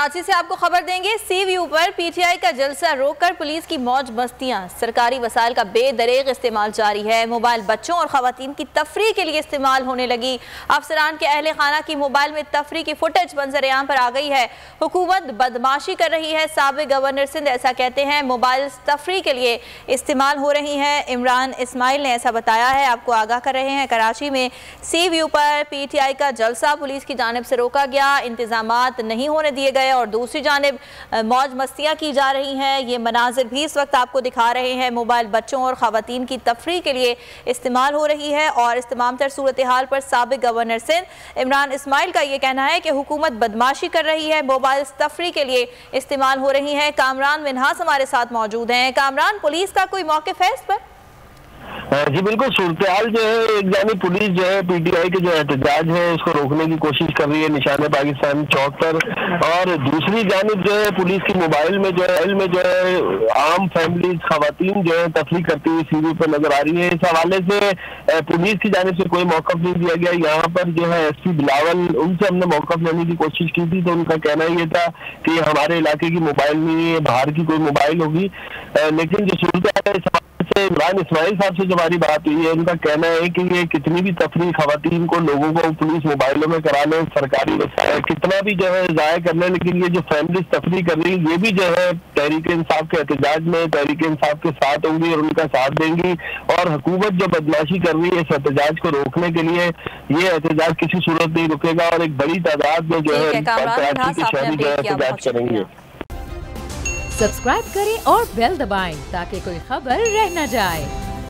कराची से आपको खबर देंगे। सी व्यू पर पीटीआई का जलसा रोककर पुलिस की मौज मस्तियां। सरकारी वसाइल का बेदरेग इस्तेमाल जारी है। मोबाइल बच्चों और खवातीन की तफरीह के लिए इस्तेमाल होने लगी। अफसरान के अहले खाना की मोबाइल में तफरीह की फुटेज मंजर-ए-आम पर आ गई है। हुकूमत बदमाशी कर रही है, साबिक गवर्नर सिंध ऐसा कहते हैं। मोबाइल तफरीह के लिए इस्तेमाल हो रही है। इमरान इस्माइल ने ऐसा बताया है। आपको आगाह कर रहे हैं, कराची में सी व्यू पर पीटीआई का जलसा पुलिस की जानिब से रोका गया। इंतजामात नहीं होने दिए गए और दूसरी जानिब मौज मस्तियां की जा रही हैं। ये मनाजिर भी इस वक्त आपको दिखा रहे हैं। मोबाइल बच्चों और खवातीन की तफरीह के लिए इस्तेमाल हो रही है और इस तमाम तर सूरत हाल पर साबिक गवर्नर सिंध इमरान इस्माइल का ये कहना है कि हुकूमत बदमाशी कर रही है, मोबाइल तफरीह के लिए इस्तेमाल हो रही है। कामरान मिन्हास हमारे साथ मौजूद हैं। कामरान, पुलिस का कोई मौक़िफ़ है इस पर? जी बिल्कुल, सूरत हाल जो है, एक जानी पुलिस जो है पीटीआई के जो एहतजाज है उसको रोकने की कोशिश कर रही है निशाने पाकिस्तान चौक पर, और दूसरी जानिब जो है पुलिस की मोबाइल में जो है आम फैमिली खवातीन जो है तफरीह करती हुई सीवी पर नजर आ रही है। इस हवाले से पुलिस की जानिब से कोई मौक़िफ़ नहीं दिया गया। यहाँ पर जो है एसपी बिलावल, उनसे हमने मौक़िफ़ लेने की कोशिश की थी तो उनका कहना ये था कि हमारे इलाके की मोबाइल नहीं है, बाहर की कोई मोबाइल होगी। लेकिन जो सूरत हाल है से इमरान इस्माइल साहब से जो हमारी बात हुई है, उनका कहना है कि ये कितनी भी तफरीह खवातीन को लोगों को पुलिस मोबाइलों में करा लें, सरकारी वसाइल कितना भी जो है ज़ाया कर लें, लेकिन ये जो फैमिली तफरीह कर रही है ये भी जो है तहरीक इंसाफ के एहतजाज में तहरीक इंसाफ के साथ होंगी और उनका साथ देंगी। और हुकूमत जो बदमाशी कर रही है इस एहतजाज को रोकने के लिए, ये एहतजाज किसी सूरत नहीं रुकेगा और एक बड़ी तादाद में जो है कराची के शहरी जो है एहतजाज करेंगे। सब्सक्राइब करें और बेल दबाएं ताकि कोई खबर रह न जाए।